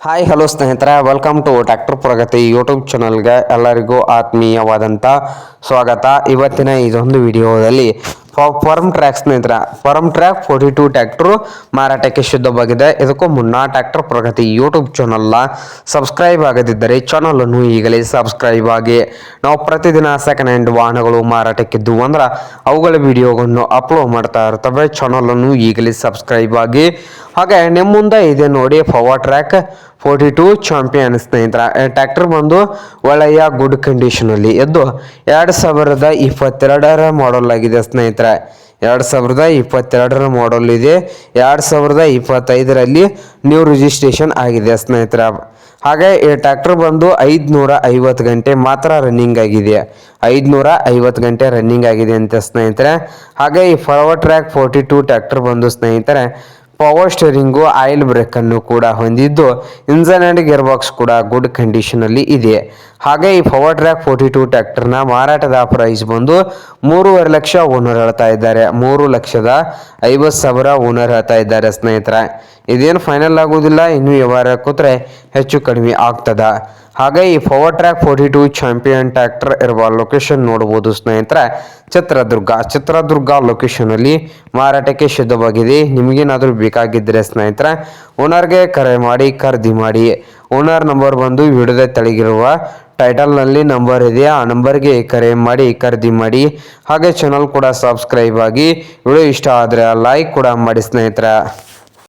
Hi hello ಸ್ನೇಹಿತರೆ, welcome to tractor Pragati YouTube ಚಾನಲ್ಗೆ ಎಲ್ಲರಿಗೂ ಆತ್ಮೀಯವಾದಂಥ ಸ್ವಾಗತ. ಇವತ್ತಿನ ಇದೊಂದು ವಿಡಿಯೋದಲ್ಲಿ ಫರ್ಮ್ ಟ್ರ್ಯಾಕ್ ಸ್ನೇಹಿತರ ಫರ್ಮ್ ಟ್ರ್ಯಾಕ್ 42 ಟ್ರ್ಯಾಕ್ಟರ್ ಮಾರಾಟಕ್ಕೆ ಸಿದ್ಧವಾಗಿದೆ. ಇದಕ್ಕೂ ಮುನ್ನ ಟ್ರ್ಯಾಕ್ಟರ್ ಪ್ರಗತಿ ಯೂಟ್ಯೂಬ್ ಚಾನಲ್ನ ಸಬ್ಸ್ಕ್ರೈಬ್ ಆಗದಿದ್ದರೆ ಚಾನಲನ್ನು ಈಗಲೇ ಸಬ್ಸ್ಕ್ರೈಬ್ ಆಗಿ. ನಾವು ಪ್ರತಿದಿನ ಸೆಕೆಂಡ್ ಹ್ಯಾಂಡ್ ವಾಹನಗಳು ಮಾರಾಟಕ್ಕಿದ್ದು ಅಂದ್ರೆ ಅವುಗಳ ವಿಡಿಯೋಗಳನ್ನು ಅಪ್ಲೋಡ್ ಮಾಡ್ತಾ ಇರ್ತವೆ. ಚಾನಲನ್ನು ಈಗಲೇ ಸಬ್ಸ್ಕ್ರೈಬ್ ಆಗಿ. ಹಾಗೆ ನಿಮ್ಮ ಮುಂದೆ ಇದೆ ನೋಡಿ ಪವರ್ ಟ್ರ್ಯಾಕ್ 42 ಚಾಂಪಿಯನ್ ಸ್ನೇಹಿತರ. ಟ್ರ್ಯಾಕ್ಟರ್ ಬಂದು ಒಳ್ಳೆಯ ಗುಡ್ ಕಂಡೀಷನಲ್ಲಿ ಇದ್ದು 2022 ಮಾಡಲ್ ಆಗಿದೆ ಸ್ನೇಹಿತರೆ. 2022 ಮಾಡಲ್ ಇದೆ. 2025ರಲ್ಲಿ ನ್ಯೂ ರಿಜಿಸ್ಟ್ರೇಷನ್ ಆಗಿದೆ ಸ್ನೇಹಿತರ. ಹಾಗೆ ಈ ಟ್ರ್ಯಾಕ್ಟರ್ ಬಂದು 550 ಗಂಟೆ ಮಾತ್ರ ರನ್ನಿಂಗ್ ಆಗಿದೆ. 550 ಗಂಟೆ ರನ್ನಿಂಗ್ ಆಗಿದೆ ಅಂತ ಸ್ನೇಹಿತರೆ. ಹಾಗೆ ಈ ಪವರ್ ಟ್ರ್ಯಾಕ್ 42 ಟ್ರ್ಯಾಕ್ಟರ್ ಬಂದು ಸ್ನೇಹಿತರೆ ಪವರ್ ಸ್ಟೇರಿಂಗು, ಆಯಿಲ್ ಬ್ರೇಕ್ ಅನ್ನು ಕೂಡ ಹೊಂದಿದ್ದು ಇಂಜನ್ ಅಂಡ್ ಗೇರ್ ಬಾಕ್ಸ್ ಕೂಡ ಗುಡ್ ಕಂಡೀಷನ್ ಅಲ್ಲಿ ಇದೆ. ಹಾಗೆ ಈ ಪವರ್ ಟ್ರ್ಯಾಕ್ 42 ಟ್ರ್ಯಾಕ್ಟರ್ನ ಮಾರಾಟದ ಪ್ರೈಸ್ ಬಂದು 3.5 ಲಕ್ಷ ಓನರ್ ಹೇಳ್ತಾ ಇದ್ದಾರೆ. 3,50,000 ಓನರ್ ಹೇಳ್ತಾ ಇದ್ದಾರೆ ಸ್ನೇಹಿತರೆ. ಇದೇನು ಫೈನಲ್ ಆಗುವುದಿಲ್ಲ, ಇನ್ನು ವ್ಯವಹಾರ ಕೂತ್ರೆ ಹೆಚ್ಚು ಕಡಿಮೆ ಆಗ್ತದ. ಹಾಗೆ ಈ ಪವರ್ ಟ್ರ್ಯಾಕ್ 42 ಚಾಂಪಿಯನ್ ಟ್ರ್ಯಾಕ್ಟರ್ ಇರುವ ಲೊಕೇಶನ್ ನೋಡಬಹುದು ಸ್ನೇಹಿತರೆ, ಚಿತ್ರದುರ್ಗ ಲೊಕೇಶನ್ ಅಲ್ಲಿ ಮಾರಾಟಕ್ಕೆ ಸಿದ್ಧವಾಗಿದೆ. ನಿಮಗೇನಾದರೂ ಬೇಕಾಗಿದ್ದರೆ ಸ್ನೇಹಿತರೆ ಓನರ್ಗೆ ಕರೆ ಮಾಡಿ ಖರೀದಿ ಮಾಡಿ. ಓನರ್ ನಂಬರ್ ಬಂದು ವಿಡಿಯೋದ ತೆಳಗಿರುವ ಟೈಟಲ್ನಲ್ಲಿ ನಂಬರ್ ಇದೆ, ಆ ನಂಬರ್ಗೆ ಕರೆ ಮಾಡಿ ಖರೀದಿ ಮಾಡಿ. ಹಾಗೆ ಚಾನಲ್ ಕೂಡ ಸಬ್ಸ್ಕ್ರೈಬ್ ಆಗಿ. ವಿಡಿಯೋ ಇಷ್ಟ ಆದರೆ ಲೈಕ್ ಕೂಡ ಮಾಡಿ ಸ್ನೇಹಿತರೆ.